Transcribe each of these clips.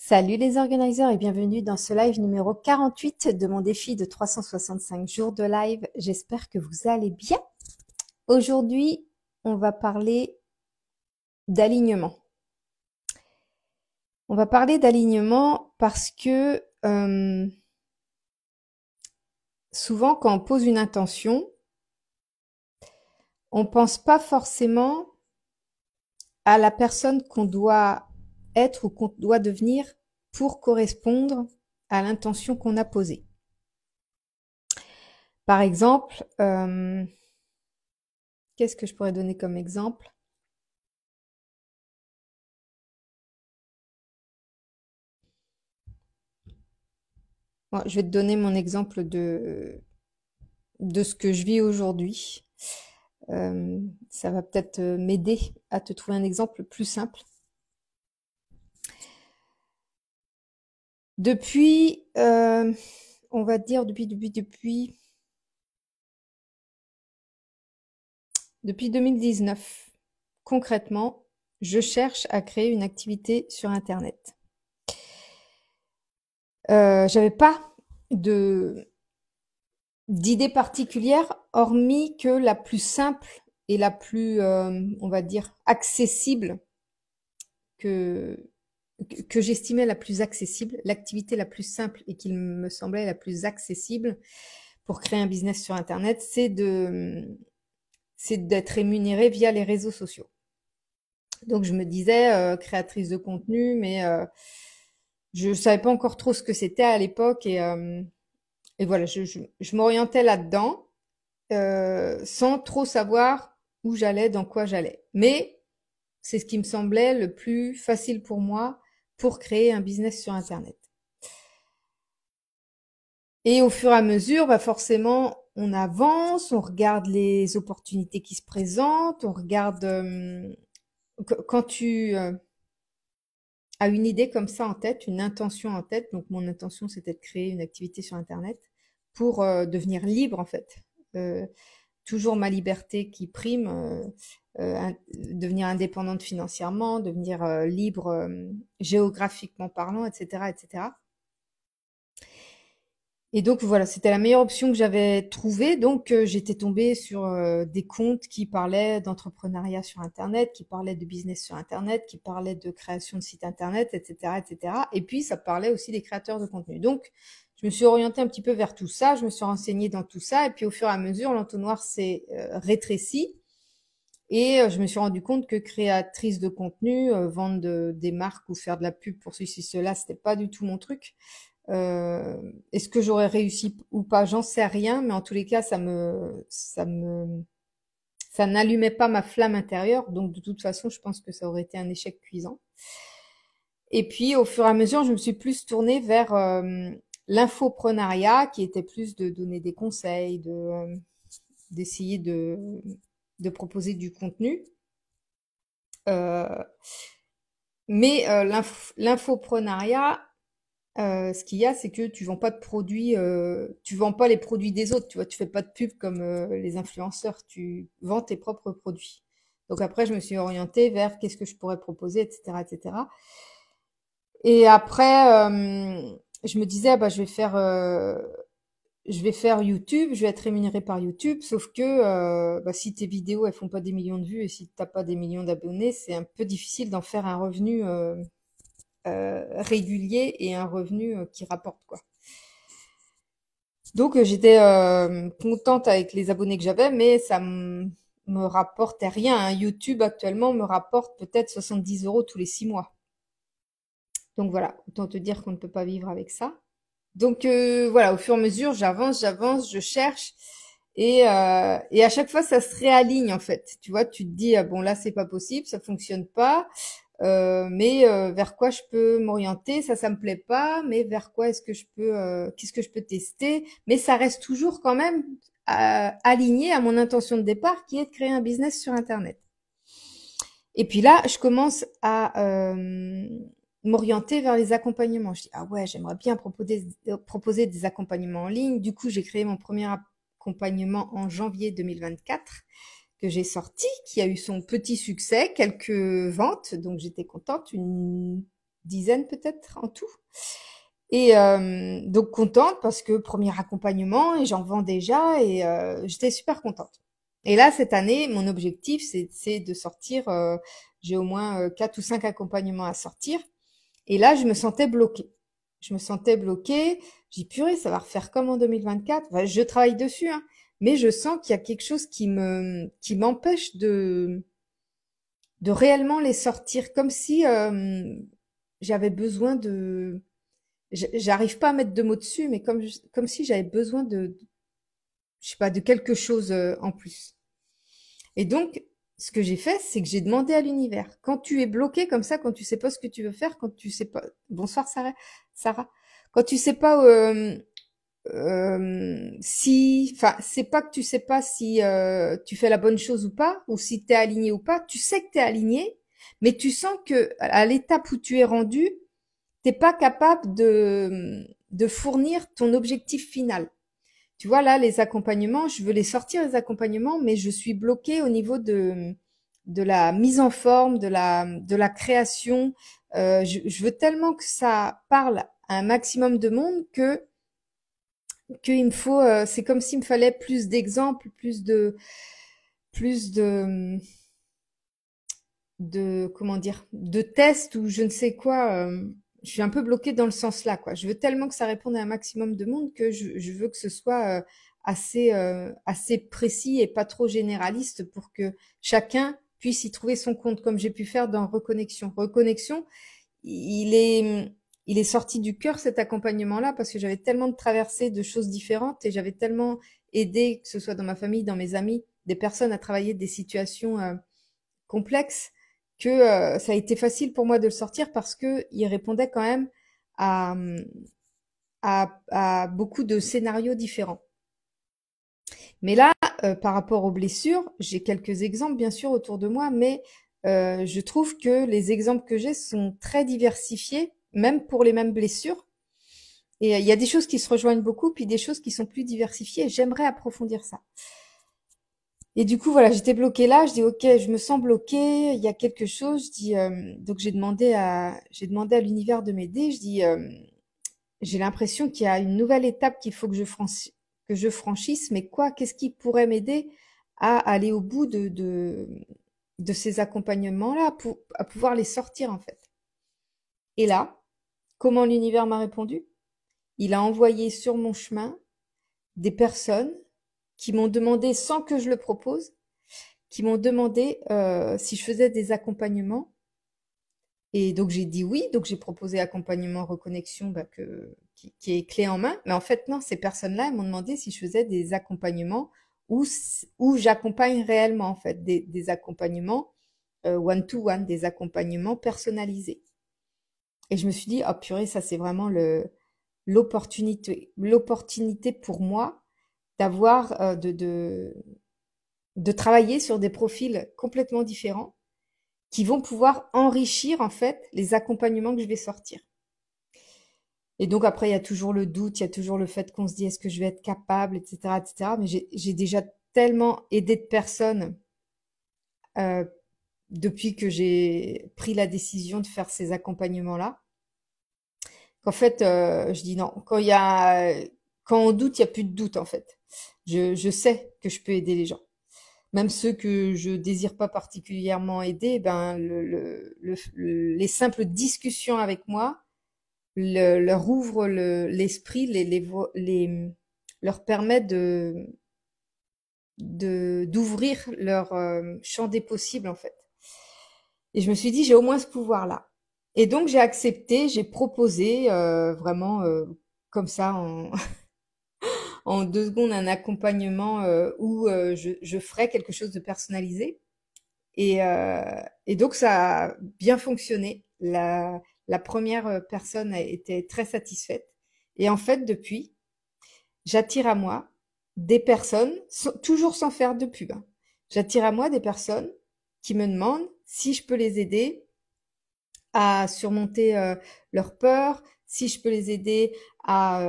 Salut les organiseurs et bienvenue dans ce live numéro 48 de mon défi de 365 jours de live. J'espère que vous allez bien. Aujourd'hui, on va parler d'alignement. On va parler d'alignement parce que souvent quand on pose une intention, on pense pas forcément à la personne qu'on doit être ou qu'on doit devenir pour correspondre à l'intention qu'on a posée. Par exemple, qu'est-ce que je pourrais donner comme exemple? Bon, je vais te donner mon exemple de ce que je vis aujourd'hui. Ça va peut-être m'aider à te trouver un exemple plus simple. Depuis, on va dire depuis 2019, concrètement, je cherche à créer une activité sur Internet. J'avais pas d'idée particulière, hormis que la plus simple et la plus, on va dire, accessible que j'estimais la plus accessible, l'activité la plus simple et qui me semblait la plus accessible pour créer un business sur Internet, c'est d'être rémunérée via les réseaux sociaux. Donc je me disais créatrice de contenu, mais je savais pas encore trop ce que c'était à l'époque et voilà, je m'orientais là-dedans sans trop savoir où j'allais, dans quoi j'allais. Mais c'est ce qui me semblait le plus facile pour moi pour créer un business sur Internet. Et au fur et à mesure, bah forcément, on avance, on regarde les opportunités qui se présentent, on regarde quand tu as une idée comme ça en tête, une intention en tête. Donc mon intention, c'était de créer une activité sur Internet pour devenir libre en fait. Toujours ma liberté qui prime, devenir indépendante financièrement, devenir libre géographiquement parlant, etc., etc. Et donc voilà, c'était la meilleure option que j'avais trouvée. Donc j'étais tombée sur des comptes qui parlaient d'entrepreneuriat sur Internet, qui parlaient de business sur Internet, qui parlaient de création de sites Internet, etc., etc. Et puis ça parlait aussi des créateurs de contenu. Donc je me suis orientée un petit peu vers tout ça, je me suis renseignée dans tout ça, et puis au fur et à mesure, l'entonnoir s'est rétréci. Et je me suis rendu compte que créatrice de contenu, vendre des marques ou faire de la pub pour ceci, cela, c'était pas du tout mon truc. Est-ce que j'aurais réussi ou pas? J'en sais rien, mais en tous les cas, ça n'allumait pas ma flamme intérieure. Donc, de toute façon, je pense que ça aurait été un échec cuisant. Et puis, au fur et à mesure, je me suis plus tournée vers l'infoprenariat, qui était plus de donner des conseils, d'essayer de proposer du contenu. Euh, mais l'infoprenariat, ce qu'il y a, c'est que tu vends pas de produits, tu vends pas les produits des autres, tu vois, tu fais pas de pub comme les influenceurs, tu vends tes propres produits. Donc après, je me suis orientée vers qu'est-ce que je pourrais proposer, etc., etc. Et après, je me disais, ah bah, je vais faire YouTube, je vais être rémunérée par YouTube, sauf que bah, si tes vidéos elles font pas des millions de vues et si t'as pas des millions d'abonnés, c'est un peu difficile d'en faire un revenu régulier et un revenu qui rapporte quoi. Donc j'étais contente avec les abonnés que j'avais, mais ça me rapportait rien, hein. YouTube actuellement me rapporte peut-être 70 € tous les 6 mois. Donc voilà, autant te dire qu'on ne peut pas vivre avec ça. Donc voilà, au fur et à mesure, j'avance, je cherche. Et à chaque fois, ça se réaligne en fait. Tu vois, tu te dis, ah bon là, c'est pas possible, ça fonctionne pas. Mais vers quoi je peux m'orienter? Ça me plaît pas. Mais vers quoi est-ce que je peux, qu'est-ce que je peux tester? Mais ça reste toujours quand même aligné à mon intention de départ, qui est de créer un business sur Internet. Et puis là, je commence à m'orienter vers les accompagnements. Je dis, ah ouais, j'aimerais bien proposer des accompagnements en ligne. Du coup, j'ai créé mon premier accompagnement en janvier 2024 que j'ai sorti, qui a eu son petit succès, quelques ventes, donc j'étais contente, une dizaine peut-être en tout. Et donc contente parce que premier accompagnement et j'en vends déjà et j'étais super contente. Et là, cette année, mon objectif, c'est de sortir, j'ai au moins 4 ou 5 accompagnements à sortir. Et là, je me sentais bloquée. Je me sentais bloquée. J'ai dit, purée, ça va refaire comme en 2024. Enfin, je travaille dessus, hein, mais je sens qu'il y a quelque chose qui m'empêche de réellement les sortir, comme si j'avais besoin de, j'arrive pas à mettre de mots dessus, mais comme si j'avais besoin de, je sais pas, de quelque chose en plus. Et donc, ce que j'ai fait, c'est que j'ai demandé à l'univers. Quand tu es bloqué comme ça, quand tu sais pas ce que tu veux faire, quand tu sais pas, bonsoir Sarah, Sarah, quand tu sais pas si, enfin, c'est pas que tu sais pas si tu fais la bonne chose ou pas, ou si t'es aligné ou pas. Tu sais que t'es aligné, mais tu sens que à l'étape où tu es rendu, t'es pas capable de fournir ton objectif final. Tu vois, là, les accompagnements, je veux les sortir, les accompagnements, mais je suis bloquée au niveau de la mise en forme, de la création. Je veux tellement que ça parle à un maximum de monde qu'il me faut, c'est comme s'il me fallait plus d'exemples, plus de, comment dire, de tests ou je ne sais quoi. Je suis un peu bloquée dans le sens là, quoi. Je veux tellement que ça réponde à un maximum de monde que je veux que ce soit assez précis et pas trop généraliste pour que chacun puisse y trouver son compte, comme j'ai pu faire dans Reconnexion. Reconnexion, il est, il est sorti du cœur cet accompagnement-là parce que j'avais tellement de traversées de choses différentes et j'avais tellement aidé, que ce soit dans ma famille, dans mes amis, des personnes à travailler des situations complexes que ça a été facile pour moi de le sortir parce que il répondait quand même à, à beaucoup de scénarios différents. Mais là, par rapport aux blessures, j'ai quelques exemples bien sûr autour de moi, mais je trouve que les exemples que j'ai sont très diversifiés, même pour les mêmes blessures. Et il y a des choses qui se rejoignent beaucoup, puis des choses qui sont plus diversifiées. J'aimerais approfondir ça. Et du coup, voilà, j'étais bloquée là. Je dis, ok, je me sens bloquée. Il y a quelque chose. Je dis, donc j'ai demandé à l'univers de m'aider. Je dis, j'ai l'impression qu'il y a une nouvelle étape qu'il faut que je franchisse. Mais quoi? Qu'est-ce qui pourrait m'aider à aller au bout de ces accompagnements-là, à pouvoir les sortir en fait? Et là, comment l'univers m'a répondu? Il a envoyé sur mon chemin des personnes qui m'ont demandé, sans que je le propose, qui m'ont demandé si je faisais des accompagnements. Et donc j'ai dit oui, donc j'ai proposé accompagnement reconnexion bah, qui est clé en main. Mais en fait non, ces personnes-là elles m'ont demandé si je faisais des accompagnements où j'accompagne réellement en fait des accompagnements one-to-one, des accompagnements personnalisés. Et je me suis dit oh purée, ça c'est vraiment l'opportunité pour moi d'avoir de travailler sur des profils complètement différents qui vont pouvoir enrichir en fait les accompagnements que je vais sortir. Et donc après, il y a toujours le doute, il y a toujours le fait qu'on se dit est-ce que je vais être capable, etc., etc. Mais j'ai déjà tellement aidé de personnes euh, depuis que j'ai pris la décision de faire ces accompagnements-là, qu'en fait, je dis non. Quand on doute, il y a plus de doute en fait. Je sais que je peux aider les gens. Même ceux que je désire pas particulièrement aider, ben les simples discussions avec moi leur ouvrent l'esprit, leur permet d'ouvrir leur champ des possibles en fait. Et je me suis dit j'ai au moins ce pouvoir-là. Et donc j'ai accepté, j'ai proposé vraiment comme ça en 2 secondes un accompagnement où je ferais quelque chose de personnalisé. Et donc ça a bien fonctionné. La première personne a été très satisfaite. Et en fait, depuis, j'attire à moi des personnes, toujours sans faire de pub, hein. J'attire à moi des personnes qui me demandent si je peux les aider à surmonter leur peur, si je peux les aider à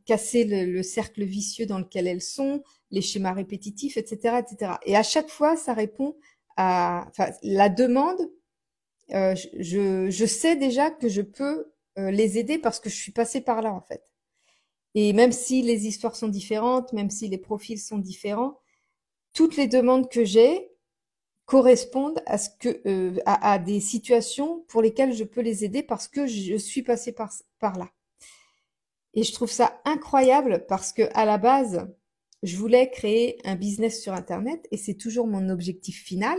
casser le cercle vicieux dans lequel elles sont, les schémas répétitifs, etc., etc. Et à chaque fois, ça répond à, enfin, la demande je sais déjà que je peux les aider parce que je suis passée par là en fait. Et même si les histoires sont différentes, même si les profils sont différents, toutes les demandes que j'ai correspondent à ce que à des situations pour lesquelles je peux les aider parce que je suis passée par là. Et je trouve ça incroyable parce que à la base, je voulais créer un business sur Internet et c'est toujours mon objectif final.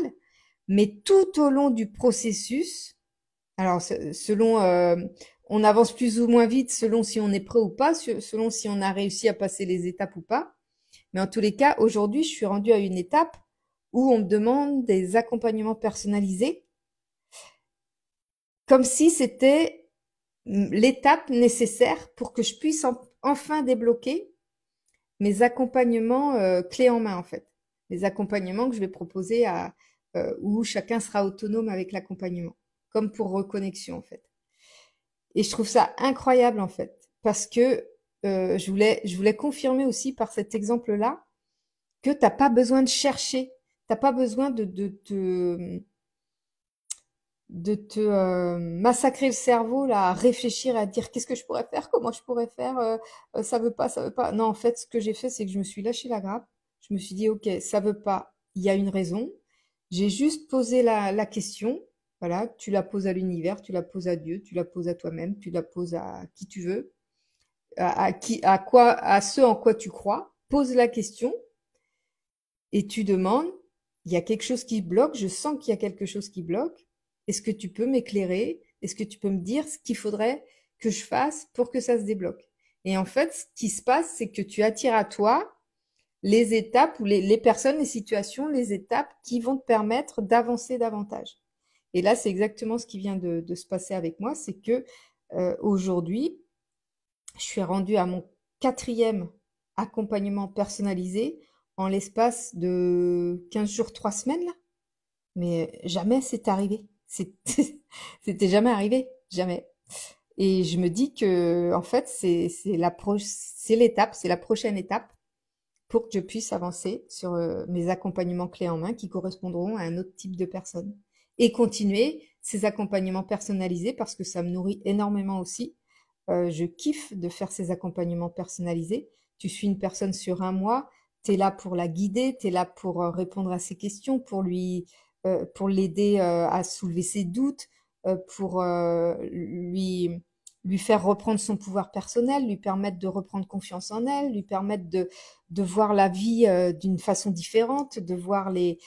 Mais tout au long du processus, alors selon, on avance plus ou moins vite selon si on est prêt ou pas, selon si on a réussi à passer les étapes ou pas. Mais en tous les cas, aujourd'hui, je suis rendue à une étape où on me demande des accompagnements personnalisés, comme si c'était l'étape nécessaire pour que je puisse enfin débloquer mes accompagnements clés en main en fait. Les accompagnements que je vais proposer où chacun sera autonome avec l'accompagnement, comme pour reconnexion en fait. Et je trouve ça incroyable en fait, parce que je voulais confirmer aussi par cet exemple-là que t'as pas besoin de chercher, t'as pas besoin de te massacrer le cerveau là, à réfléchir, à dire qu'est-ce que je pourrais faire, comment je pourrais faire, ça veut pas, ça veut pas. Non, en fait, ce que j'ai fait, c'est que je me suis lâché la grappe. Je me suis dit, ok, ça veut pas, il y a une raison. J'ai juste posé la question. Voilà, tu la poses à l'univers, tu la poses à Dieu, tu la poses à toi-même, tu la poses à qui tu veux, à quoi, à ce en quoi tu crois. Pose la question et tu demandes, il y a quelque chose qui bloque, je sens qu'il y a quelque chose qui bloque. Est-ce que tu peux m'éclairer? Est-ce que tu peux me dire ce qu'il faudrait que je fasse pour que ça se débloque? Et en fait, ce qui se passe, c'est que tu attires à toi les étapes ou les personnes, les situations, les étapes qui vont te permettre d'avancer davantage. Et là, c'est exactement ce qui vient de se passer avec moi, c'est que aujourd'hui, je suis rendue à mon 4e accompagnement personnalisé en l'espace de 15 jours, 3 semaines là. Mais jamais c'est arrivé. C'était jamais arrivé, jamais. Et je me dis que en fait c'est l'étape, c'est la prochaine étape pour que je puisse avancer sur mes accompagnements clés en main qui correspondront à un autre type de personne et continuer ces accompagnements personnalisés parce que ça me nourrit énormément aussi. Je kiffe de faire ces accompagnements personnalisés. Tu suis une personne sur un mois, tu es là pour la guider, tu es là pour répondre à ses questions, pour l'aider à soulever ses doutes, pour lui faire reprendre son pouvoir personnel, lui permettre de reprendre confiance en elle, lui permettre de voir la vie d'une façon différente, de voir les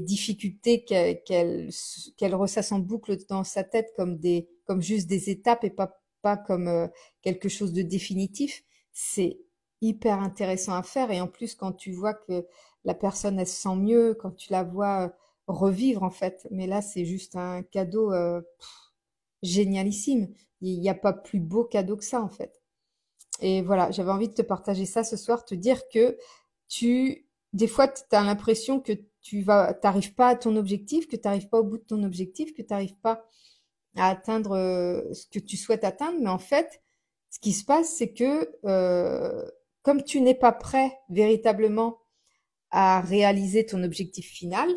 difficultés qu'elle ressasse en boucle dans sa tête comme juste des étapes et pas comme quelque chose de définitif. C'est hyper intéressant à faire et en plus quand tu vois que la personne elle se sent mieux, quand tu la vois revivre en fait, mais là c'est juste un cadeau génialissime. Il n'y a pas plus beau cadeau que ça en fait. Et voilà, j'avais envie de te partager ça ce soir, te dire que des fois, tu as l'impression que t'arrives pas à ton objectif, que tu n'arrives pas au bout de ton objectif, que tu n'arrives pas à atteindre ce que tu souhaites atteindre. Mais en fait, ce qui se passe, c'est que comme tu n'es pas prêt véritablement à réaliser ton objectif final,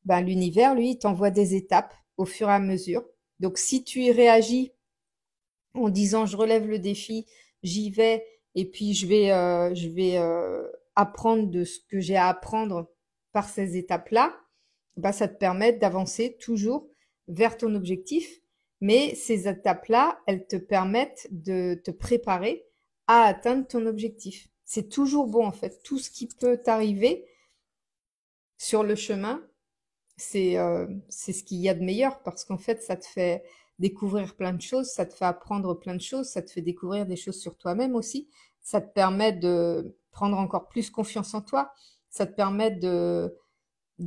ben, l'univers, lui, il t'envoie des étapes au fur et à mesure. Donc, si tu y réagis en disant je relève le défi, j'y vais et puis je vais apprendre de ce que j'ai à apprendre par ces étapes-là, bah, ça te permet d'avancer toujours vers ton objectif. Mais ces étapes-là, elles te permettent de te préparer à atteindre ton objectif. C'est toujours bon en fait. Tout ce qui peut t'arriver sur le chemin, c'est ce qu'il y a de meilleur parce qu'en fait, ça te fait découvrir plein de choses, ça te fait apprendre plein de choses, ça te fait découvrir des choses sur toi-même aussi. Ça te permet de prendre encore plus confiance en toi. Ça te permet de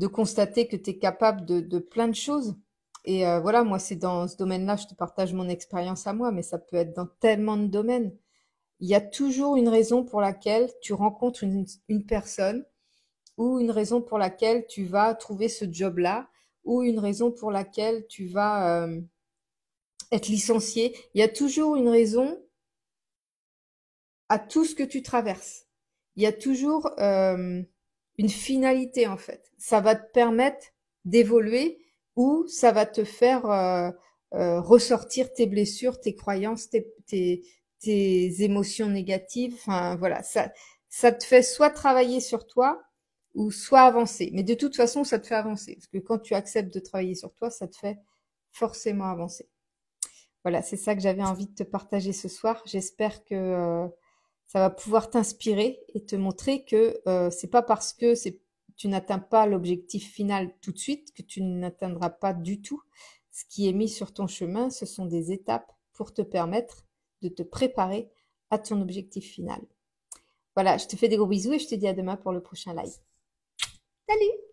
constater que tu es capable de plein de choses. Et voilà, moi, c'est dans ce domaine-là, je te partage mon expérience à moi, mais ça peut être dans tellement de domaines. Il y a toujours une raison pour laquelle tu rencontres une personne ou une raison pour laquelle tu vas trouver ce job-là, ou une raison pour laquelle tu vas être licencié. Il y a toujours une raison à tout ce que tu traverses. Il y a toujours une finalité en fait. Ça va te permettre d'évoluer ou ça va te faire ressortir tes blessures, tes croyances, tes émotions négatives. Enfin voilà, ça te fait soit travailler sur toi ou soit avancer. Mais de toute façon, ça te fait avancer. Parce que quand tu acceptes de travailler sur toi, ça te fait forcément avancer. Voilà, c'est ça que j'avais envie de te partager ce soir. J'espère que ça va pouvoir t'inspirer et te montrer que c'est pas parce que tu n'atteins pas l'objectif final tout de suite que tu n'atteindras pas du tout. Ce qui est mis sur ton chemin, ce sont des étapes pour te permettre de te préparer à ton objectif final. Voilà, je te fais des gros bisous et je te dis à demain pour le prochain live. Salut!